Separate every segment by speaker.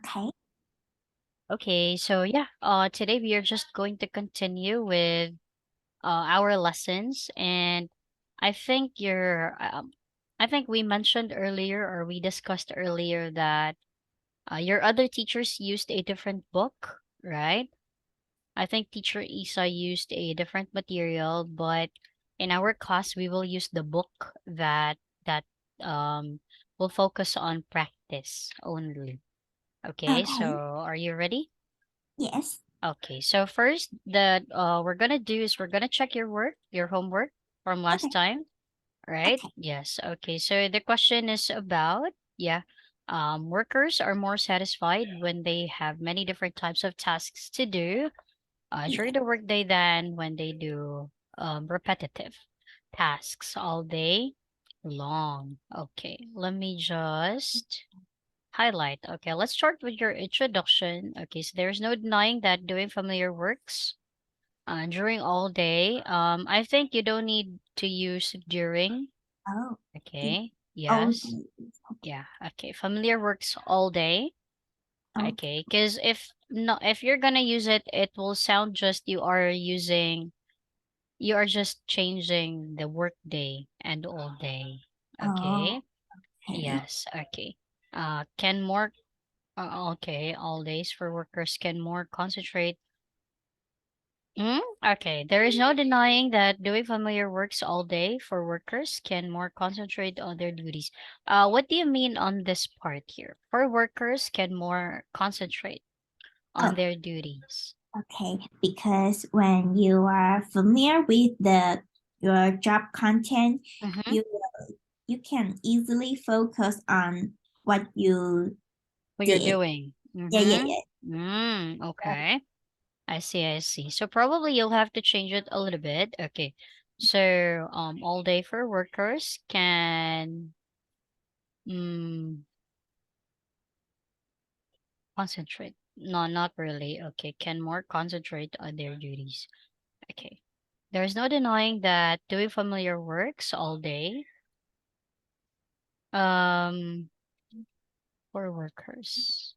Speaker 1: Okay.
Speaker 2: Okay, so yeah, today we are just going to continue with our lessons, and I think I think we mentioned earlier or we discussed earlier that your other teachers used a different book, right? I think teacher Isa used a different material, but in our class we will use the book that will focus on practice only. Okay, so
Speaker 1: Okay.
Speaker 2: are you ready?
Speaker 1: Yes.
Speaker 2: Okay, so first that we're gonna do is we're gonna check your work, your homework from last
Speaker 1: Okay.
Speaker 2: time, right?
Speaker 1: Okay.
Speaker 2: Yes. Okay, so the question is about, yeah, workers are more satisfied when they have many different types of tasks to do
Speaker 1: Yeah.
Speaker 2: during the workday than when they do repetitive tasks all day long. Okay, let me just highlight. Okay, let's start with your introduction. Okay, so there's no denying that doing familiar works during all day. I think you don't need to use during.
Speaker 1: Oh, the
Speaker 2: Okay,
Speaker 1: old
Speaker 2: yes.
Speaker 1: days. Okay.
Speaker 2: Yeah, okay. Familiar works all day.
Speaker 1: Okay.
Speaker 2: Okay, because if you're gonna use it, it will sound just you are just changing the work day and all day.
Speaker 1: Oh,
Speaker 2: Okay.
Speaker 1: okay.
Speaker 2: Yes. Okay. Can more okay, all days for workers can more concentrate. Okay, there is no denying that doing familiar works all day for workers can more concentrate on their duties. What do you mean on this part here? For workers can more concentrate on
Speaker 1: Oh,
Speaker 2: their duties.
Speaker 1: okay. Because when you are familiar with the your job content,
Speaker 2: Mm-hmm.
Speaker 1: you can easily focus on what you
Speaker 2: What you're
Speaker 1: did.
Speaker 2: doing.
Speaker 1: Yeah, yeah,
Speaker 2: Mm-hmm.
Speaker 1: yeah.
Speaker 2: Okay. I see, I see. So probably you'll have to change it a little bit. Okay. So all day for workers can mm, concentrate. No, not really. Okay, can more concentrate on their duties. Okay. There's no denying that doing familiar works all day um for workers.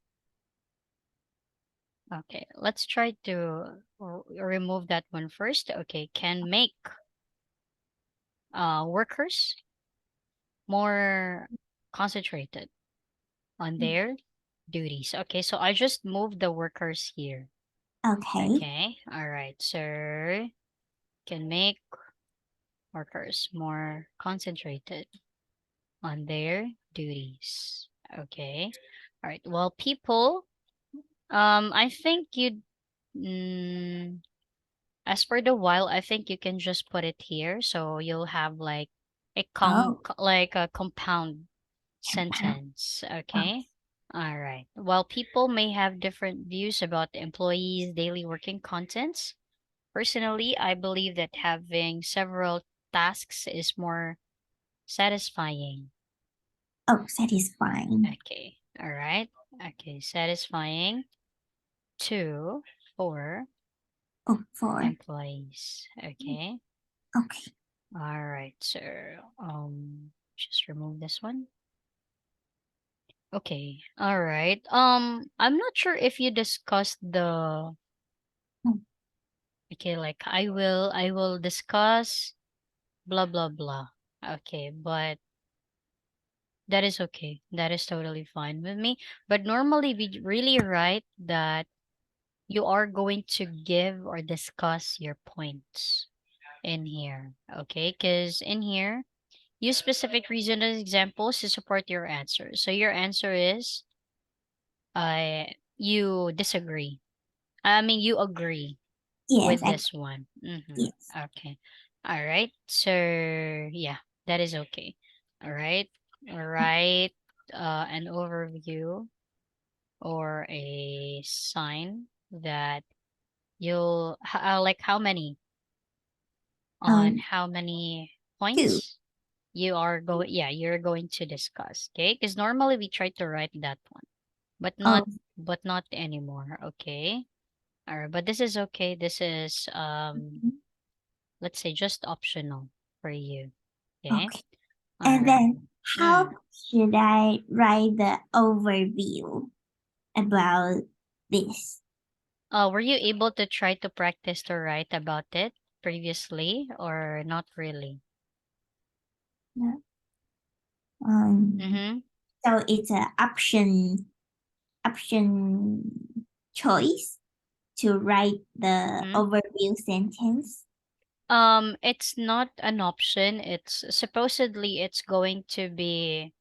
Speaker 2: Okay, let's try to remove that one first. Okay, can make workers more concentrated on their duties. Okay, so I just moved the workers here.
Speaker 1: Okay.
Speaker 2: Okay, all right. So can make workers more concentrated on their duties. Okay. All right. Well, people, I think mm, as for the while, I think you can just put it here. So you'll have like
Speaker 1: Oh,
Speaker 2: like a compound
Speaker 1: compound.
Speaker 2: sentence.
Speaker 1: Oh,
Speaker 2: Okay. All right. While people may have different views about the employees' daily working contents, personally, I believe that having several tasks is more satisfying.
Speaker 1: oh, satisfying.
Speaker 2: Okay. All right. Okay. Satisfying to for
Speaker 1: Oh, four.
Speaker 2: employees. Okay.
Speaker 1: Okay.
Speaker 2: All right. So just remove this one. Okay. All right. I'm not sure if you discussed the
Speaker 1: Oh,
Speaker 2: okay, like I will discuss blah blah blah. Okay, but that is okay. That is totally fine with me. But normally we really write that you are going to give or discuss your points in here. Okay? Because in here, use specific reason and examples to support your answer. So your answer is you disagree. I mean you agree
Speaker 1: yes,
Speaker 2: with this one. Mm-hmm.
Speaker 1: yes.
Speaker 2: Okay. All right. So yeah, that is okay. All right. All right. An overview or a sign that like how many on
Speaker 1: Um,
Speaker 2: how many
Speaker 1: two.
Speaker 2: points you are going yeah you're going to discuss, okay, because normally we try to write that one but
Speaker 1: Oh,
Speaker 2: not anymore. Okay. All right, but this is okay. This is let's say just optional for you. Okay.
Speaker 1: okay.
Speaker 2: All
Speaker 1: And
Speaker 2: right.
Speaker 1: then how
Speaker 2: Mm.
Speaker 1: should I write the overview? about this.
Speaker 2: Were you able to try to practice to write about it previously or not really?
Speaker 1: No? Um,
Speaker 2: Mm-hmm.
Speaker 1: so it's an option choice to write the
Speaker 2: Mm-hmm.
Speaker 1: overview sentence.
Speaker 2: It's not an option. It's supposedly it's going to be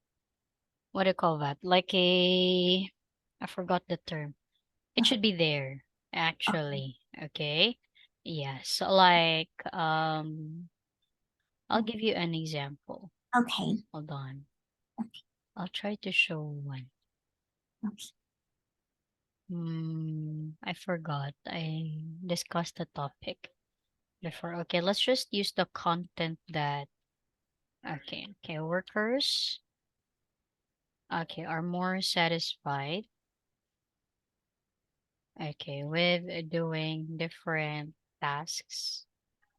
Speaker 2: what do you call that? Like I forgot the term. It
Speaker 1: Oh,
Speaker 2: should be there,
Speaker 1: okay.
Speaker 2: actually. Okay. Yes. Like I'll give you an example.
Speaker 1: Okay.
Speaker 2: Hold on.
Speaker 1: Okay.
Speaker 2: I'll try to show one.
Speaker 1: Okay.
Speaker 2: I forgot. I discussed the topic before. Okay, let's just use the content that okay, workers are more satisfied with doing different tasks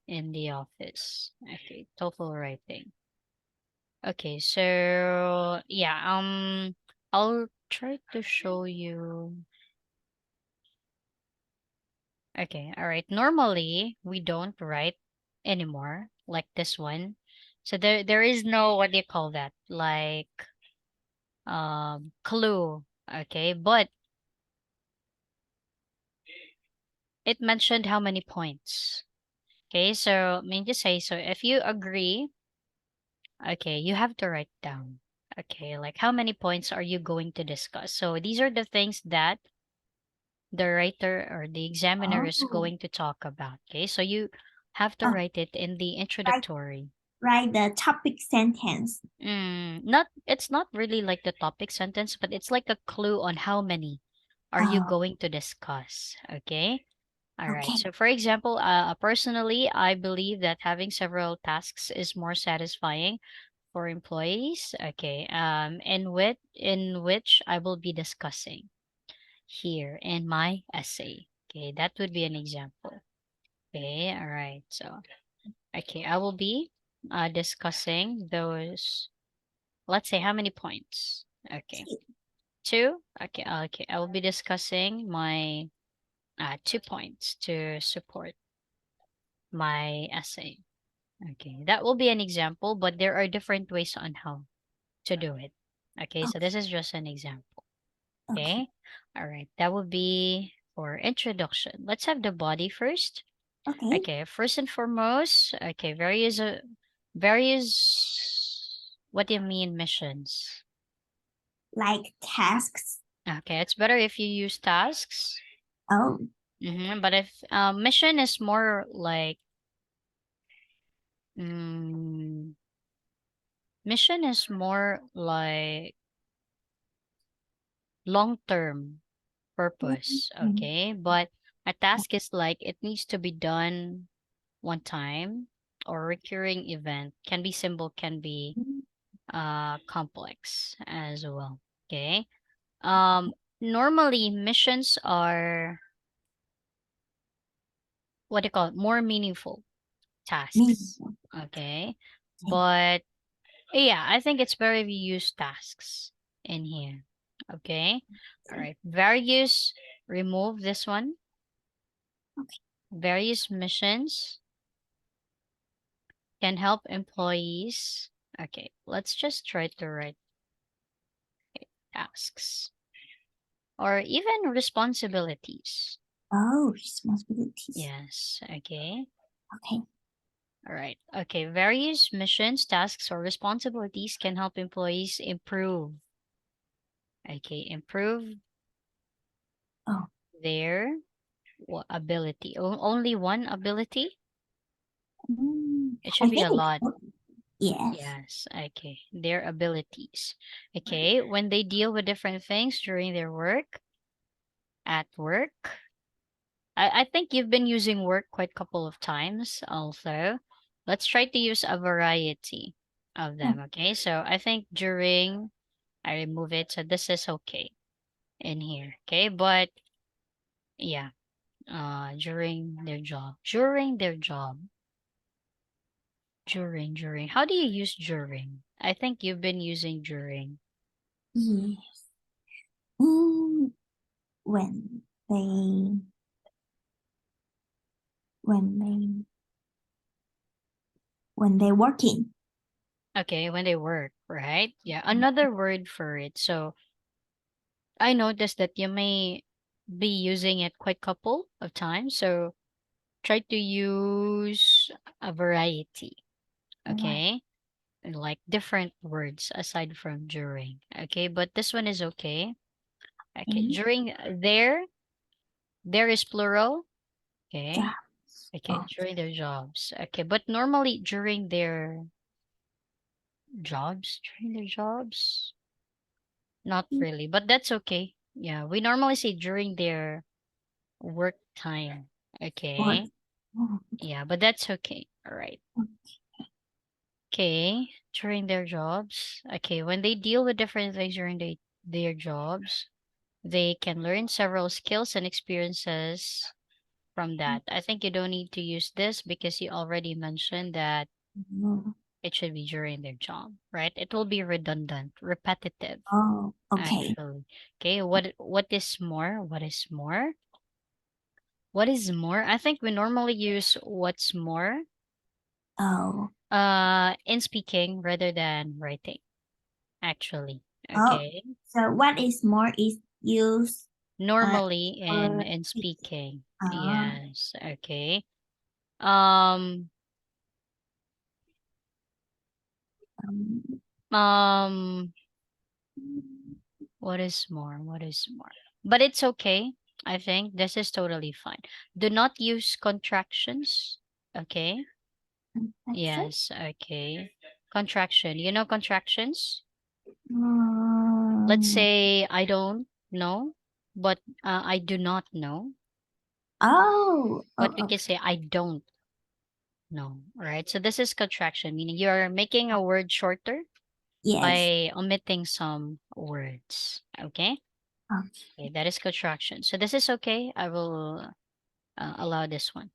Speaker 2: in the office. Okay, total writing. Okay, so yeah, I'll try to show you. Okay, all right. Normally, we don't write anymore like this one. So there is no what do you call that? Like clue. Okay, but it mentioned how many points. Okay, so I mean to say so if you agree, okay, you have to write down. Okay, like how many points are you going to discuss? So these are the things that the writer or the examiner is
Speaker 1: Oh,
Speaker 2: going to talk about. Okay, so you have to
Speaker 1: oh,
Speaker 2: write it in the
Speaker 1: write,
Speaker 2: introductory.
Speaker 1: write the topic sentence.
Speaker 2: Not it's not really like the topic sentence, but it's like a clue on how many are you
Speaker 1: Oh,
Speaker 2: going to discuss. Okay. All right.
Speaker 1: okay.
Speaker 2: So for example, personally, I believe that having several tasks is more satisfying for employees. Okay. In which I will be discussing here in my essay. Okay, that would be an example. Okay, all right. So, okay, I will be discussing those. Let's say how many points? Okay, two. Okay. I will be discussing my 2 points to support my essay. Okay, that will be an example, but there are different ways on how to do it. Okay, so
Speaker 1: Okay.
Speaker 2: this is just an example.
Speaker 1: Okay.
Speaker 2: Okay, all right. That would be for introduction. Let's have the body first.
Speaker 1: Okay.
Speaker 2: Okay, first and foremost, okay, various what do you mean missions?
Speaker 1: Like tasks.
Speaker 2: Okay, it's better if you use tasks.
Speaker 1: Oh,
Speaker 2: But if mission is more like mm, mission is more like long term purpose.
Speaker 1: mm,
Speaker 2: Okay, but a task is like it needs to be done one time or recurring event. Can be simple, can be complex as well. Okay. Normally missions are what do you call it? More meaningful tasks.
Speaker 1: meaningful.
Speaker 2: Okay.
Speaker 1: Okay.
Speaker 2: But yeah, I think it's better if you use tasks in here. Okay. All right. Various, remove this one.
Speaker 1: Okay.
Speaker 2: Various missions can help employees. Okay. Let's just try to write tasks or even responsibilities.
Speaker 1: Oh, responsibilities.
Speaker 2: Yes. Okay.
Speaker 1: Okay.
Speaker 2: All right. Okay. Various missions, tasks, or responsibilities can help employees improve. Okay. Improve
Speaker 1: Oh,
Speaker 2: their ability. Only one ability? It should
Speaker 1: I
Speaker 2: be
Speaker 1: think
Speaker 2: a
Speaker 1: it's
Speaker 2: lot.
Speaker 1: okay. Yes.
Speaker 2: Yes. Okay. Their abilities. Okay. When they deal with different things during their work, at work. I think you've been using work quite a couple of times also. Let's try to use a variety of
Speaker 1: Oh,
Speaker 2: them. Okay. So I think during I remove it. So this is okay in here. Okay. But yeah, during their job. During. How do you use during? I think you've been using during.
Speaker 1: yes. Mm, when they when they when they working.
Speaker 2: Okay, when they work, right? Yeah, another word for it. So I noticed that you may be using it quite couple of times. So try to use a variety.
Speaker 1: Right.
Speaker 2: Okay. And like different words aside from during. Okay. But this one is okay. Okay.
Speaker 1: Okay.
Speaker 2: During there is plural. Okay.
Speaker 1: Jobs.
Speaker 2: Okay.
Speaker 1: Oh,
Speaker 2: During their jobs. Okay. But normally during their jobs, not really, but that's okay. Yeah. We normally say during their work time.
Speaker 1: work.
Speaker 2: Okay.
Speaker 1: Oh,
Speaker 2: Yeah. But that's okay. All right. Okay, during their jobs. Okay, when they deal with different things during their jobs, they can learn several skills and experiences from that. I think you don't need to use this because you already mentioned that
Speaker 1: oh,
Speaker 2: it should be during their job, right? It will be redundant, repetitive,
Speaker 1: oh, okay.
Speaker 2: actually. Okay, what is more? What is more? What is more? I think we normally use what's more
Speaker 1: Oh,
Speaker 2: in speaking rather than writing, actually.
Speaker 1: oh.
Speaker 2: Okay.
Speaker 1: So what is more is used uh
Speaker 2: Normally in
Speaker 1: for
Speaker 2: in
Speaker 1: speaking.
Speaker 2: speaking.
Speaker 1: Ah,
Speaker 2: Yes. Okay. Um
Speaker 1: um,
Speaker 2: um what is more? What is more? But it's okay. I think this is totally fine. Do not use contractions. Okay?
Speaker 1: section.
Speaker 2: Yes, okay. Contraction. You know contractions? Let's
Speaker 1: Um,
Speaker 2: say I don't know, but I do not know. But we can
Speaker 1: okay.
Speaker 2: say I don't know, right? So this is contraction, meaning you're making a word shorter
Speaker 1: Yes.
Speaker 2: by omitting some words. Okay?
Speaker 1: Okay.
Speaker 2: Okay, that is contraction. So this is okay. I will allow this one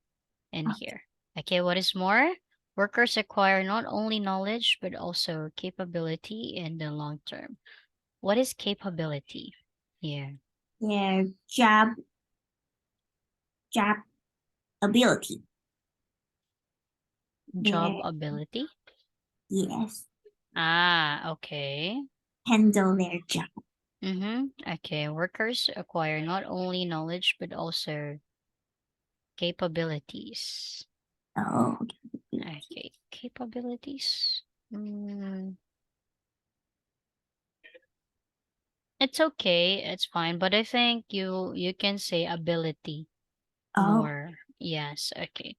Speaker 2: in here. Okay, what is more? Workers acquire not only knowledge but also capability in the long term. What is capability here?
Speaker 1: Their job ability.
Speaker 2: Job
Speaker 1: Their
Speaker 2: ability?
Speaker 1: yes.
Speaker 2: Ah, okay.
Speaker 1: Handle their job.
Speaker 2: Mm-hmm. Okay, workers acquire not only knowledge but also capabilities.
Speaker 1: Oh, okay.
Speaker 2: Okay, capabilities. Mm, it's okay, it's fine, but I think you can say ability
Speaker 1: Oh,
Speaker 2: more. Yes, okay.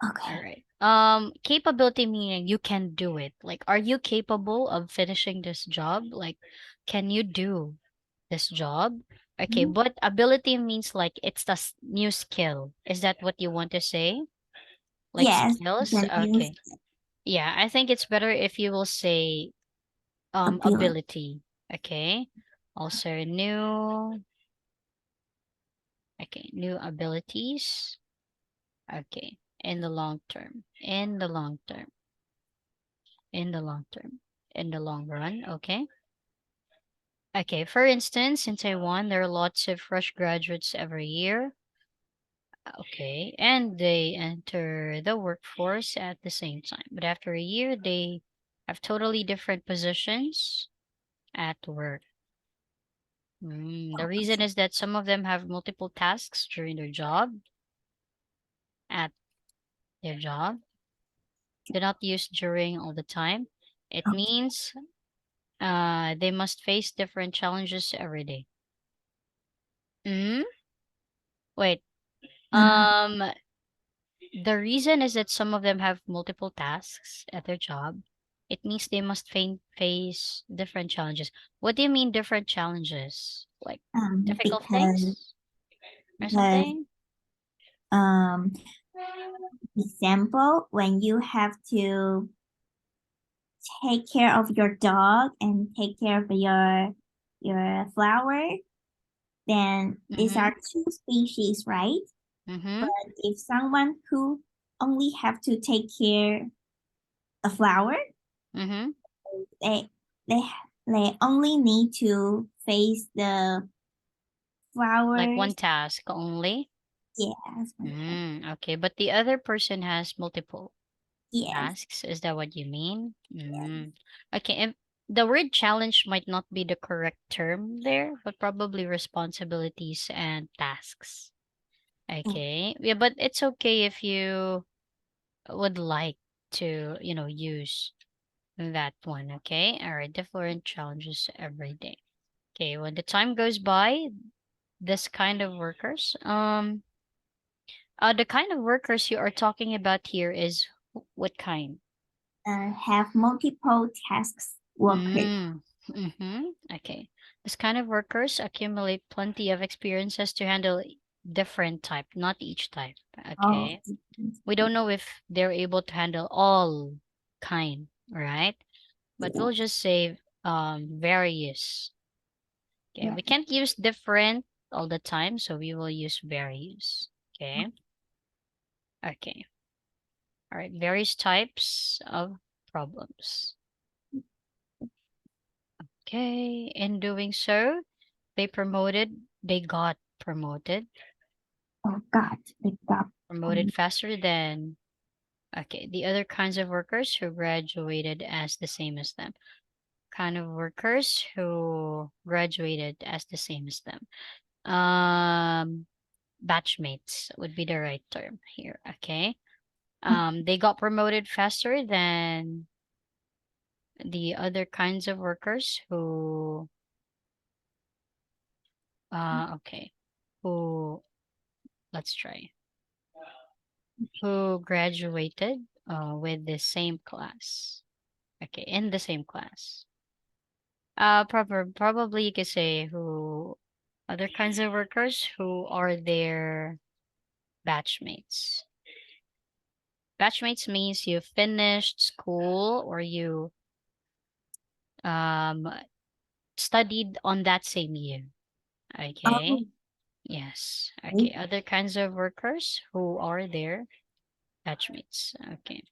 Speaker 2: All
Speaker 1: okay.
Speaker 2: right. Capability meaning you can do it. Like, are you capable of finishing this job? Like, can you do this job? Okay,
Speaker 1: Mhm.
Speaker 2: but ability means like it's the new skill. Is that what you want to say? Like
Speaker 1: Yes, you
Speaker 2: skills?
Speaker 1: can use
Speaker 2: Okay. Yeah, I think it's better if you will say
Speaker 1: ability.
Speaker 2: ability. Okay. Also new, okay, new abilities. Okay. In the long term. In the long term. In the long term. In the long run. Okay. Okay. For instance, in Taiwan, there are lots of fresh graduates every year. Okay. And they enter the workforce at the same time. But after a year, they have totally different positions at work. The reason is that some of them have multiple tasks during their job, at their job. They're not used during all the time. It
Speaker 1: Okay.
Speaker 2: means they must face different challenges every day. Mm? Wait.
Speaker 1: Uh,
Speaker 2: Um, the reason is that some of them have multiple tasks at their job. It means they must face different challenges. What do you mean different challenges? Like difficult
Speaker 1: because
Speaker 2: things or
Speaker 1: because
Speaker 2: something?
Speaker 1: um example when you have to take care of your dog and take care of your flower, then these
Speaker 2: Mm-hmm.
Speaker 1: are two species, right?
Speaker 2: Mm-hmm.
Speaker 1: But if someone who only have to take care a flower,
Speaker 2: Mm-hmm.
Speaker 1: they they they only need to face the
Speaker 2: Like one
Speaker 1: flowers.
Speaker 2: task only?
Speaker 1: Yes.
Speaker 2: Okay, but the other person has multiple
Speaker 1: Yes.
Speaker 2: tasks. Is that what you mean? Okay, and the word challenge might not be the correct term there, but probably responsibilities and tasks.
Speaker 1: Oh,
Speaker 2: Okay. Yeah, but it's okay if you would like to, use that one. Okay. All right. Different challenges every day. Okay. When the time goes by, this kind of workers, the kind of workers you are talking about here is what kind?
Speaker 1: have multiple tasks workers.
Speaker 2: Mm-hmm. Okay. This kind of workers accumulate plenty of experiences to handle different type, not each type.
Speaker 1: Oh,
Speaker 2: Okay. We don't know if they're able to handle all kind, right? But
Speaker 1: yeah,
Speaker 2: we'll just say various. Okay.
Speaker 1: yeah.
Speaker 2: We can't use different all the time, so we will use various. Okay. Okay. All right. Various types of problems. Okay. In doing so, they got
Speaker 1: Oh God, they got
Speaker 2: promoted faster than, okay, the other kinds of workers who graduated as the same as them. Kind of workers who graduated as the same as them. Um, Batchmates would be the right term here. Okay. They got promoted faster than the other kinds of workers okay, who, let's try, who graduated with the same class. Okay, in the same class. Probably you could say who other kinds of workers who are their batchmates. Batchmates means you finished school or you um studied on that same year. Okay.
Speaker 1: oh,
Speaker 2: Yes.
Speaker 1: okay.
Speaker 2: Okay. Other kinds of workers who are their batchmates. Okay.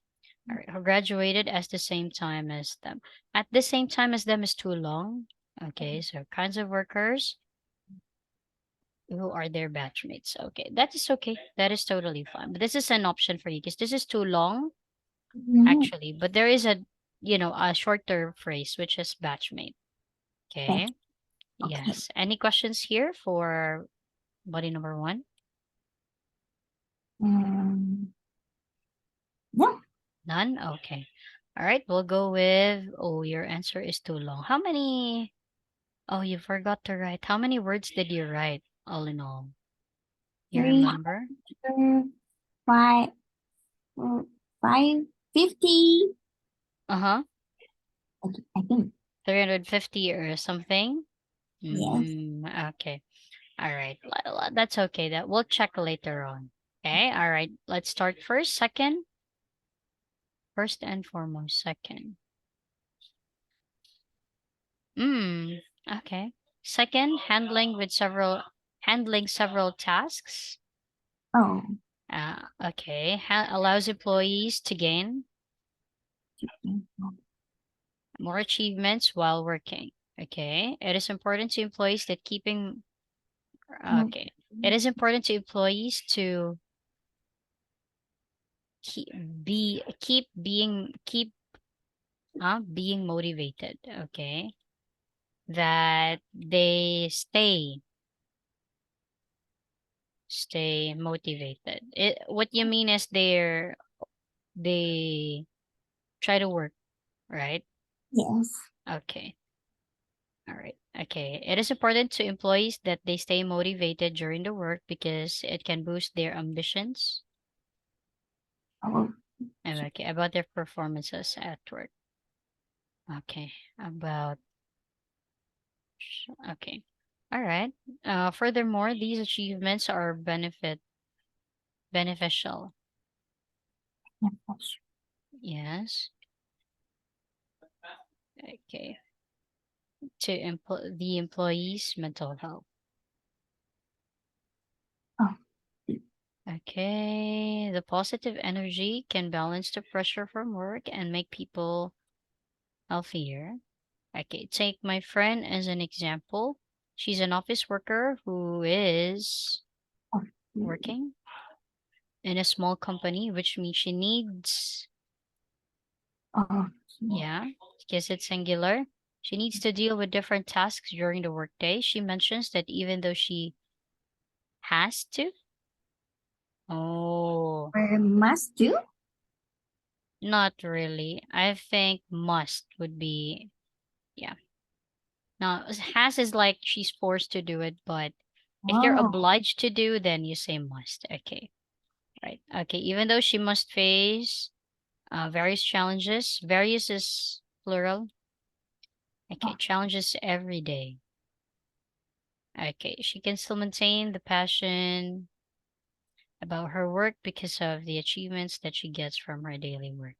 Speaker 2: All right. Who graduated at the same time as them. At the same time as them is too long. Okay. So kinds of workers who are their batchmates. Okay. That is okay. That is totally fine. But this is an option for you because this is too long
Speaker 1: Mhm.
Speaker 2: actually. But there is a shorter phrase which is batchmate.
Speaker 1: That's
Speaker 2: Okay.
Speaker 1: okay.
Speaker 2: Yes. Any questions here for body number one?
Speaker 1: Um, no,
Speaker 2: None? Okay. All right. We'll go with, oh, your answer is too long. How many? Oh, you forgot to write. How many words did you write all in all? You
Speaker 1: three,
Speaker 2: remember?
Speaker 1: five, 550.
Speaker 2: Uh-huh.
Speaker 1: I think
Speaker 2: 350 or something?
Speaker 1: yes.
Speaker 2: Okay. All right. That's okay. That we'll check later on. Okay. All right. Let's start first. First and foremost, second. Mm, okay. Second, handling several tasks.
Speaker 1: Oh,
Speaker 2: Okay. Allows employees to gain more achievements while working. Okay. It is important to employees that keeping
Speaker 1: no.
Speaker 2: okay. It is important to employees to keep being motivated. Okay. That they stay motivated. What you mean is they try to work, right?
Speaker 1: Yes.
Speaker 2: Okay. All right. Okay. It is important to employees that they stay motivated during the work because it can boost their ambitions
Speaker 1: Oh,
Speaker 2: and okay about their performances at work. Okay. Okay. All right. Furthermore, these achievements are beneficial.
Speaker 1: yeah, that's-
Speaker 2: Yes. Okay. To the employees' mental health.
Speaker 1: oh,
Speaker 2: Okay. The positive energy can balance the pressure from work and make people healthier. Okay, take my friend as an example. She's an office worker who is
Speaker 1: Okay.
Speaker 2: working in a small company, which means she needs,
Speaker 1: Okay.
Speaker 2: yeah, because it's singular. She needs to deal with different tasks during the workday. She mentions that even though she has to, oh,
Speaker 1: Or must do?
Speaker 2: not really. I think must would be, yeah. No, has is like she's forced to do it, but if you're
Speaker 1: Oh,
Speaker 2: obliged to do, then you say must. Okay, right. Okay, even though she must face various challenges, various is plural. Okay,
Speaker 1: oh,
Speaker 2: challenges every day. Okay, she can still maintain the passion about her work because of the achievements that she gets from her daily work.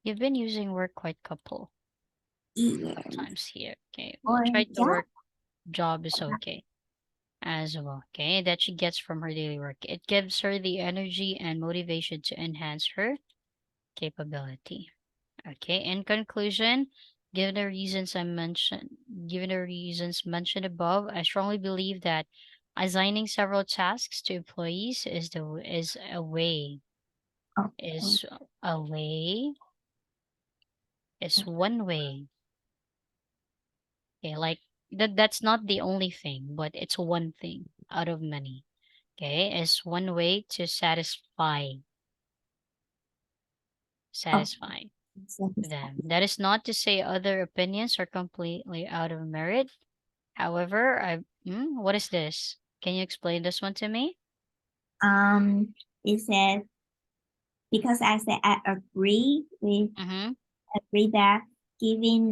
Speaker 2: You've been using work quite couple of
Speaker 1: yeah.
Speaker 2: times here. Okay, we'll
Speaker 1: Or
Speaker 2: try to
Speaker 1: job?
Speaker 2: work. Job is okay as well. Okay, that she gets from her daily work. It gives her the energy and motivation to enhance her capability. Okay, in conclusion, given the reasons I mentioned, given the reasons mentioned above, I strongly believe that assigning several tasks to employees
Speaker 1: Okay.
Speaker 2: is a way is one way. Okay, like that's not the only thing, but it's one thing out of many. Okay, is one way to
Speaker 1: Oh,
Speaker 2: satisfy
Speaker 1: satisfied.
Speaker 2: them. That is not to say other opinions are completely out of merit. However, what is this? Can you explain this one to me?
Speaker 1: It says because I said I
Speaker 2: Mm-hmm.
Speaker 1: agree that giving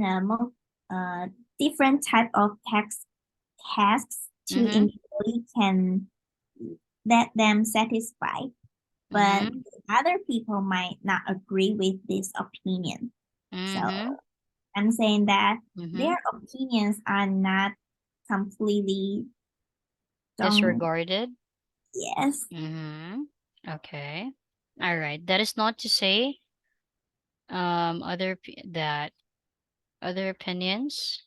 Speaker 1: different type of tasks to
Speaker 2: Mm-hmm.
Speaker 1: employee can let them satisfied, but
Speaker 2: Mm-hmm.
Speaker 1: other people might not agree with this opinion. So
Speaker 2: Mm-hmm.
Speaker 1: I'm saying that
Speaker 2: Mm-hmm.
Speaker 1: their opinions are not completely don't
Speaker 2: Disregarded.
Speaker 1: yes.
Speaker 2: Mm-hmm. Okay. All right. That is not to say that other opinions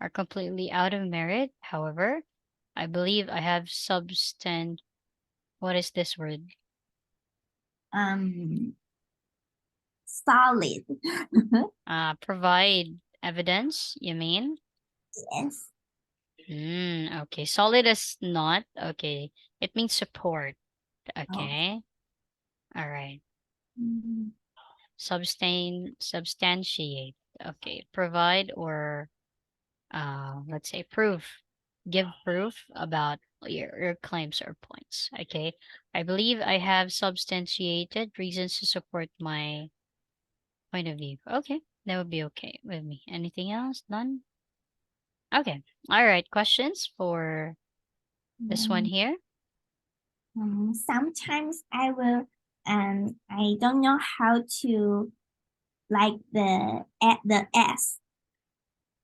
Speaker 2: are completely out of merit. However, I believe I have what is this word?
Speaker 1: Um solid.
Speaker 2: Provide evidence, you mean?
Speaker 1: Yes.
Speaker 2: Okay. Solid is not. Okay. It means support.
Speaker 1: Oh.
Speaker 2: Okay. All right.
Speaker 1: Mm,
Speaker 2: Substantiate. Okay. Provide or let's say proof. Give proof about your claims or points. Okay. I believe I have substantiated reasons to support my point of view. Okay. That would be okay with me. Anything else? None? Okay. All right. Questions for this one
Speaker 1: yeah.
Speaker 2: here?
Speaker 1: Sometimes I will I don't know how to like the add the s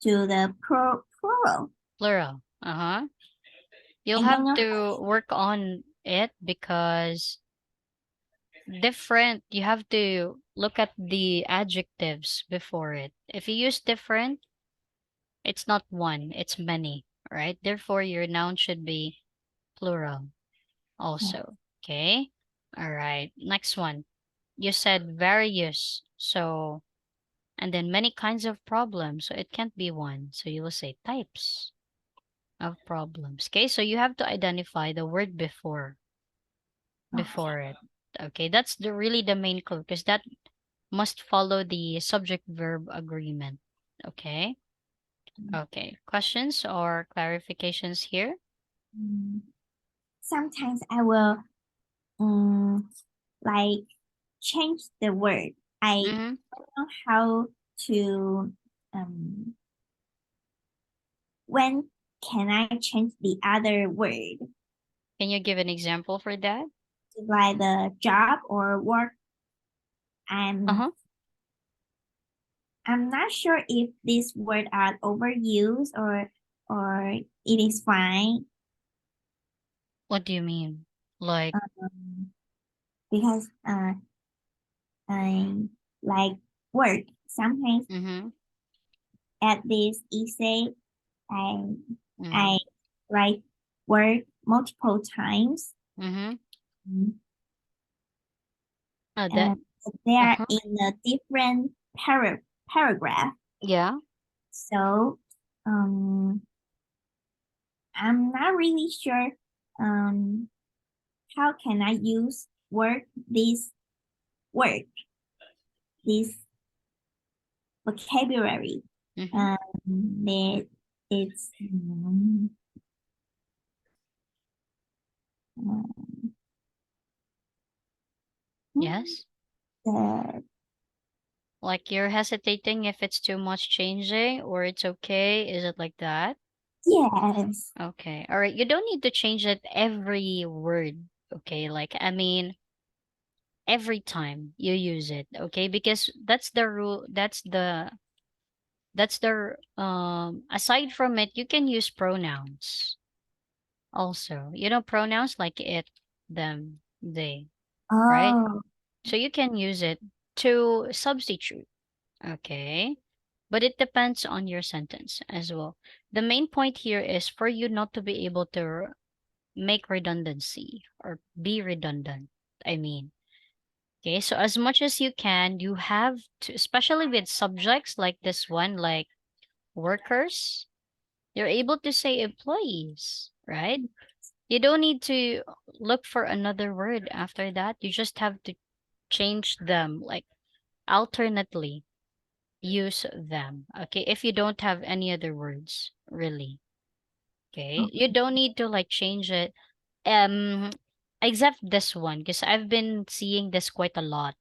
Speaker 1: to the plural.
Speaker 2: Plural. Uh-huh. You'll
Speaker 1: I don't
Speaker 2: have
Speaker 1: know.
Speaker 2: to work on it because different, you have to look at the adjectives before it. If you use different, it's not one, it's many, right? Therefore, your noun should be plural
Speaker 1: How,
Speaker 2: also. Okay? All right. Next one. You said various. So, and then many kinds of problems. So it can't be one. So you will say types of problems. Okay? So you have to identify the word
Speaker 1: okay.
Speaker 2: before it. Okay, that's the main clue because that must follow the subject verb agreement. Okay. Okay. Questions or clarifications here?
Speaker 1: Mm, Sometimes I will like change the word. I
Speaker 2: Mm-hmm.
Speaker 1: don't know how to um when can I change the other word
Speaker 2: Can you give an example for that?
Speaker 1: to like the job or work. I'm
Speaker 2: Uh-huh.
Speaker 1: I'm not sure if these words are overused or it is fine.
Speaker 2: What do you mean? Like,
Speaker 1: Because I like work sometimes
Speaker 2: mm-hmm.
Speaker 1: at this essay I I write word multiple times.
Speaker 2: Mm-hmm.
Speaker 1: Mm.
Speaker 2: That.
Speaker 1: They are
Speaker 2: Uh-huh.
Speaker 1: in a different paragraph.
Speaker 2: Yeah.
Speaker 1: So um, I'm not really sure how can I use word, this vocabulary.
Speaker 2: Mm-hmm.
Speaker 1: That it's
Speaker 2: Yes.
Speaker 1: the
Speaker 2: Like you're hesitating if it's too much changing or it's okay. Is it like that?
Speaker 1: yes.
Speaker 2: Okay. All right. You don't need to change it every word. Okay. Like, I mean, every time you use it. Okay. Because that's the rule. Aside from it, you can use pronouns also. You know, pronouns like it, them, they, right?
Speaker 1: Oh,
Speaker 2: So you can use it to substitute. Okay. But it depends on your sentence as well. The main point here is for you not to be able to make redundancy or be redundant. I mean, okay, so as much as you can, you have to, especially with subjects like this one, like workers, you're able to say employees, right? You don't need to look for another word after that. You just have to change them, like alternately use them. Okay, if you don't have any other words, really. Okay, you don't need to like change it. Um, except this one, because I've been seeing this quite a lot.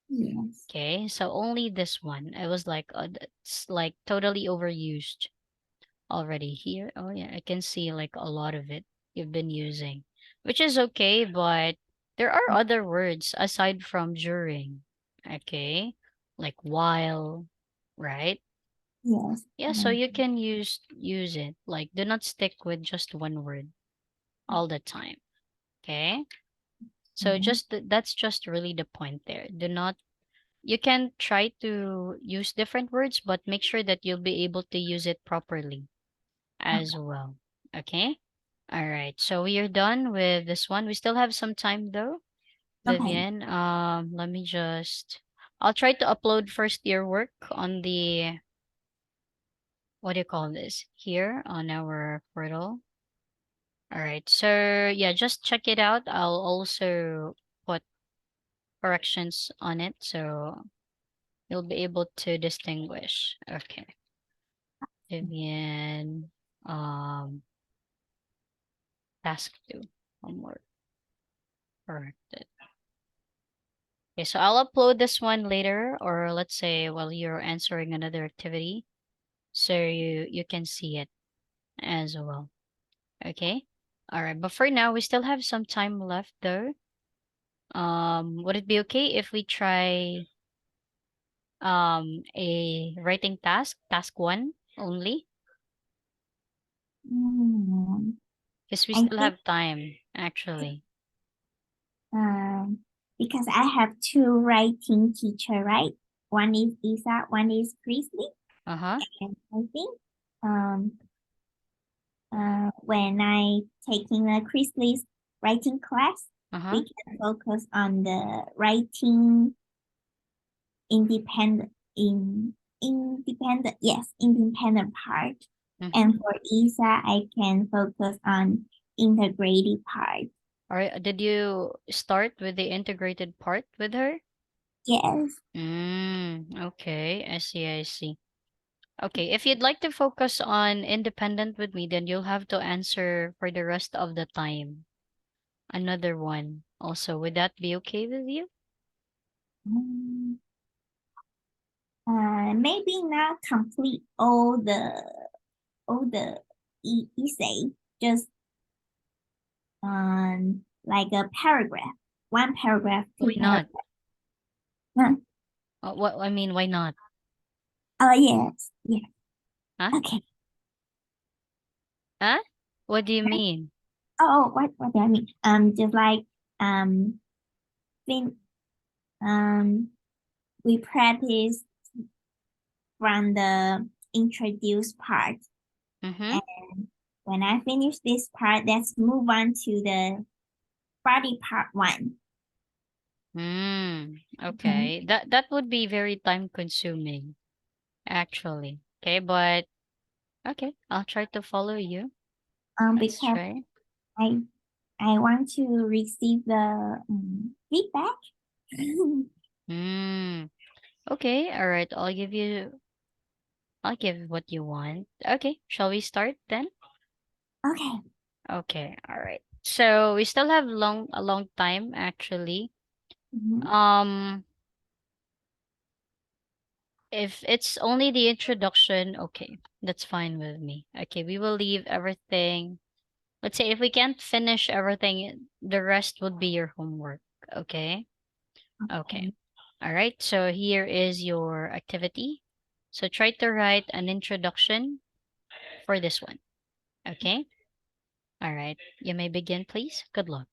Speaker 1: yes.
Speaker 2: Okay, so only this one. I was like, it's like totally overused already here. Oh yeah, I can see like a lot of it you've been using, which is okay, but there are other words aside from during. Okay, like while, right?
Speaker 1: Yes.
Speaker 2: Yeah, so you can use it. Like do not stick with just one word all the time. Okay? So that's just really the point there. Do not you can try to use different words, but make sure that you'll be able to use it properly as well. Okay? All right. So we are done with this one. We still have some time though,
Speaker 1: Okay.
Speaker 2: Vivian. Let me just I'll try to upload first your work on the what do you call this? Here on our portal. All right. So yeah, just check it out. I'll also put corrections on it so you'll be able to distinguish. Okay. Vivian, um, task two. Homework corrected. Okay, so I'll upload this one later, or let's say while you're answering another activity, so you can see it as well. Okay. All right. But for now, we still have some time left though. Would it be okay if we try a writing task one only?
Speaker 1: Mm,
Speaker 2: Because we
Speaker 1: I
Speaker 2: still
Speaker 1: think
Speaker 2: have time, actually.
Speaker 1: um because I have two writing teacher, right? One is Isa, one is Chrisley.
Speaker 2: Uh-huh.
Speaker 1: And I think um when I taking a Chrisley's writing class,
Speaker 2: Uh-huh.
Speaker 1: we can focus on the writing independent independent part.
Speaker 2: Mm-hmm.
Speaker 1: And for Isa, I can focus on integrated part.
Speaker 2: All right. Did you start with the integrated part with her?
Speaker 1: Yes.
Speaker 2: Okay. I see. I see. Okay. If you'd like to focus on independent with me, then you'll have to answer for the rest of the time. Another one also. Would that be okay with you?
Speaker 1: Mm, maybe not complete all the essay, just like a paragraph, one paragraph, two
Speaker 2: Why not?
Speaker 1: paragraph. Huh?
Speaker 2: What I mean, why not?
Speaker 1: Oh yes, yeah.
Speaker 2: Huh?
Speaker 1: Okay.
Speaker 2: Huh? What do you mean?
Speaker 1: Oh, what do I mean? Just like um, think we practice from the introduce part,
Speaker 2: Mm-hmm.
Speaker 1: and when I finish this part, let's move on to the body part one. Okay.
Speaker 2: Okay. That would be very time consuming, actually. Okay, but okay, I'll try to follow you. Let's
Speaker 1: Because
Speaker 2: try.
Speaker 1: I I want to receive the feedback.
Speaker 2: Mm. Okay, all right. I'll give what you want. Okay, shall we start then?
Speaker 1: Okay.
Speaker 2: Okay, all right. So we still have a long time actually.
Speaker 1: Mhm.
Speaker 2: Um if it's only the introduction, okay, that's fine with me. Okay, we will leave everything. Let's say if we can't finish everything, the rest would be your homework. Okay? Okay.
Speaker 1: Okay.
Speaker 2: All right. So here is your activity. So try to write an introduction for this one. Okay? All right. You may begin, please. Good luck.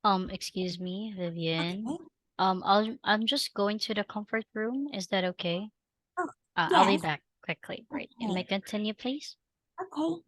Speaker 2: Excuse me, Vivian.
Speaker 1: Okay.
Speaker 2: I'm just going to the comfort room. Is that okay?
Speaker 1: Oh,
Speaker 2: I'll be
Speaker 1: yes.
Speaker 2: back quickly. Right. You may
Speaker 1: Okay.
Speaker 2: continue, please.
Speaker 1: Okay.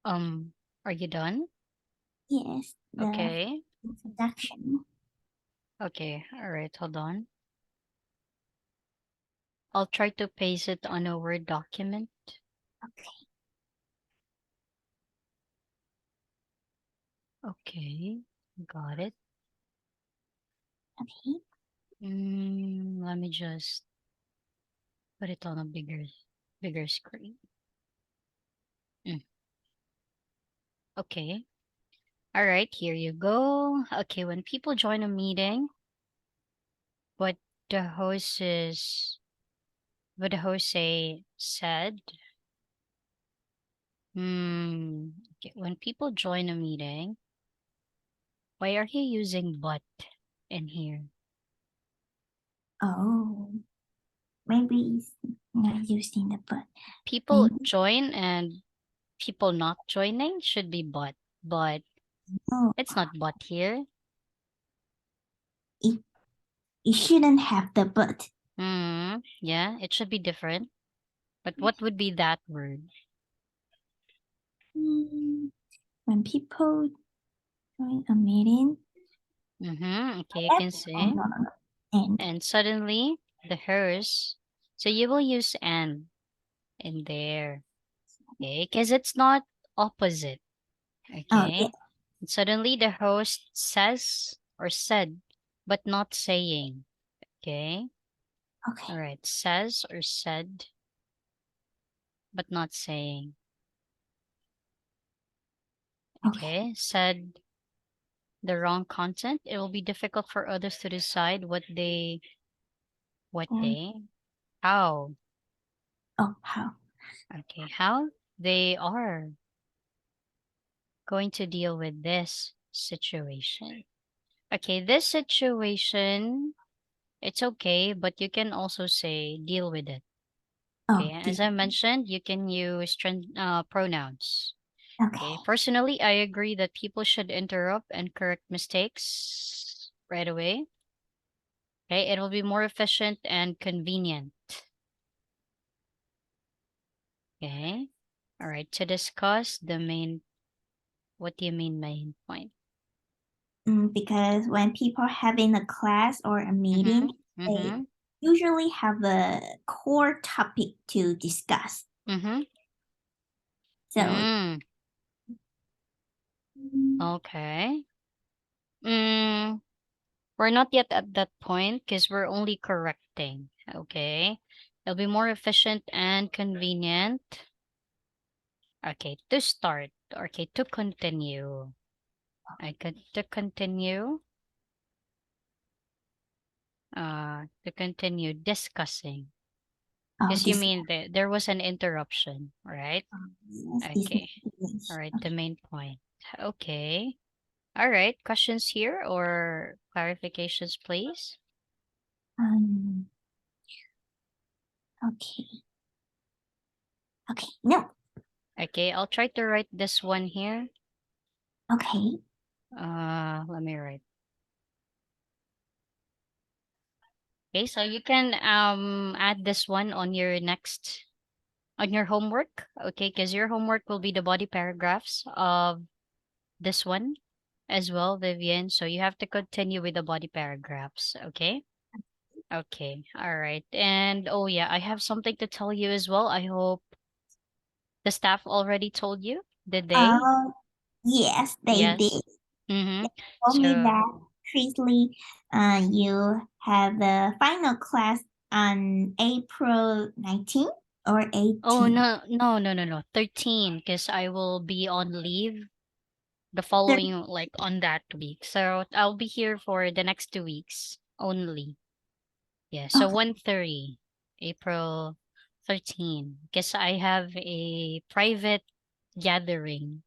Speaker 2: Are you done?
Speaker 1: Yes, the
Speaker 2: Okay.
Speaker 1: introduction.
Speaker 2: Okay. All right. Hold on. I'll try to paste it on a Word document.
Speaker 1: Okay,
Speaker 2: Okay. Got it.
Speaker 1: okay,
Speaker 2: Let me just put it on a bigger screen. Mm, okay. All right. Here you go. Okay. When people join a meeting, what the host is, what the host said. Okay. When people join a meeting, why are you using but in here?
Speaker 1: oh, maybe it's not using the but.
Speaker 2: People
Speaker 1: Maybe,
Speaker 2: join and people not joining should be but
Speaker 1: oh,
Speaker 2: it's not but here.
Speaker 1: it, it shouldn't have the but.
Speaker 2: Yeah, it should be different. But what would be that word?
Speaker 1: Hmm, when people join a meeting,
Speaker 2: Okay, you can
Speaker 1: oh,
Speaker 2: say.
Speaker 1: no, no, no. And,
Speaker 2: And suddenly the hers. So you will use and in there. Okay, because it's not opposite.
Speaker 1: oh, yeah,
Speaker 2: Okay. And suddenly the host says or said, but not saying. Okay. All
Speaker 1: okay,
Speaker 2: right. Says or said, but not saying.
Speaker 1: okay,
Speaker 2: Okay. Said the wrong content. It will be difficult for others to decide what
Speaker 1: or,
Speaker 2: they, how.
Speaker 1: oh, how,
Speaker 2: Okay. How they are going to deal with this situation. Okay. This situation, it's okay, but you can also say deal with it.
Speaker 1: oh,
Speaker 2: Okay,
Speaker 1: dear,
Speaker 2: as I mentioned, you can use pronouns. Okay,
Speaker 1: okay,
Speaker 2: personally, I agree that people should interrupt and correct mistakes right away. Okay, it will be more efficient and convenient. Okay, all right, to discuss the main, what do you mean main point?
Speaker 1: because when people are having a class or a
Speaker 2: Mm-hmm,
Speaker 1: meeting, they
Speaker 2: mm-hmm,
Speaker 1: usually have a core topic to discuss.
Speaker 2: mm-hmm,
Speaker 1: So, mm,
Speaker 2: okay. Mm, we're not yet at that point because we're only correcting. Okay. It'll be more efficient and convenient. Okay, to start. Okay, to continue. Okay, to continue. To continue discussing.
Speaker 1: oh,
Speaker 2: Because you
Speaker 1: this,
Speaker 2: mean that there was an interruption, right?
Speaker 1: yes, this,
Speaker 2: Okay. All
Speaker 1: yes.
Speaker 2: right, the
Speaker 1: Okay,
Speaker 2: main point. Okay. All right, questions here or clarifications, please?
Speaker 1: um, okay, okay, no,
Speaker 2: Okay, I'll try to write this one here.
Speaker 1: okay,
Speaker 2: Let me write. Okay, so you can add this one on your next on your homework. Okay, because your homework will be the body paragraphs of this one as well, Vivian. So you have to continue with the body paragraphs. Okay. Okay. All right. And oh yeah, I have something to tell you as well. I hope the staff already told you. Did they?
Speaker 1: uh, yes, they did.
Speaker 2: Yes. Mm-hmm.
Speaker 1: Told me
Speaker 2: So
Speaker 1: that Priestley, you have the final class on April 19th or
Speaker 2: oh
Speaker 1: 18th.
Speaker 2: no. 13 because I will be on leave the following like on that week. So I'll be here for the next 2 weeks only. Yeah, so
Speaker 1: Okay,
Speaker 2: 1:30, April 13, because I have a private gathering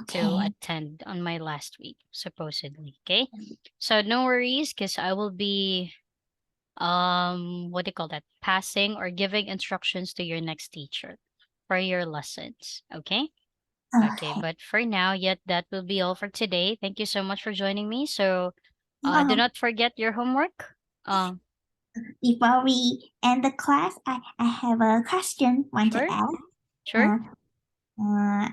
Speaker 2: to
Speaker 1: okay,
Speaker 2: attend on my last week, supposedly. Okay. So no worries, because I will be what do you call that? Passing or giving instructions to your next teacher for your lessons. Okay. Okay,
Speaker 1: okay.
Speaker 2: but for now, yet that will be all for today. Thank you so much for joining me. So do
Speaker 1: Um,
Speaker 2: not forget your homework.
Speaker 1: before we end the class, I have a question want to
Speaker 2: Sure,
Speaker 1: ask.
Speaker 2: sure.
Speaker 1: Uh, uh,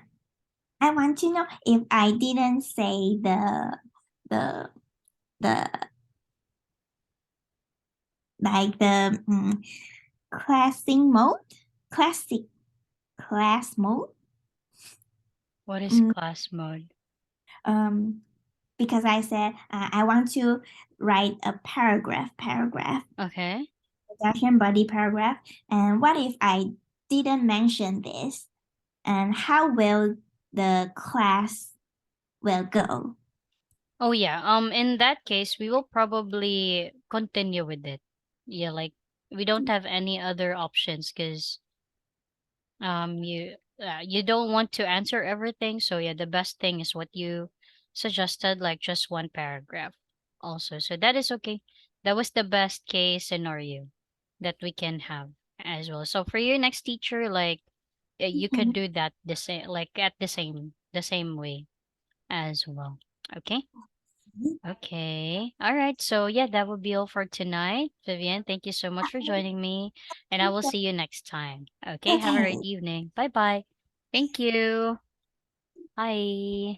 Speaker 1: I want to know if I didn't say the the like the classic mode, classic class mode.
Speaker 2: What is
Speaker 1: Mm,
Speaker 2: class mode?
Speaker 1: um, because I said I want to write a paragraph,
Speaker 2: Okay.
Speaker 1: introduction, body paragraph. And what if I didn't mention this? And how will the class will go?
Speaker 2: Oh yeah. In that case, we will probably continue with it. Yeah, like we don't have any other options because you don't want to answer everything. So yeah, the best thing is what you suggested, like just one paragraph. Also, so that is okay. That was the best case scenario that we can have as well. So for your next teacher, like you could
Speaker 1: Mhm.
Speaker 2: do that the same, like at the same way as well. Okay. Okay. All right. So yeah, that will be all for tonight. Vivian, thank you so much for joining me. And I will see you next time. Okay. Have a great
Speaker 1: Okay.
Speaker 2: evening. Bye bye. Thank you. Bye.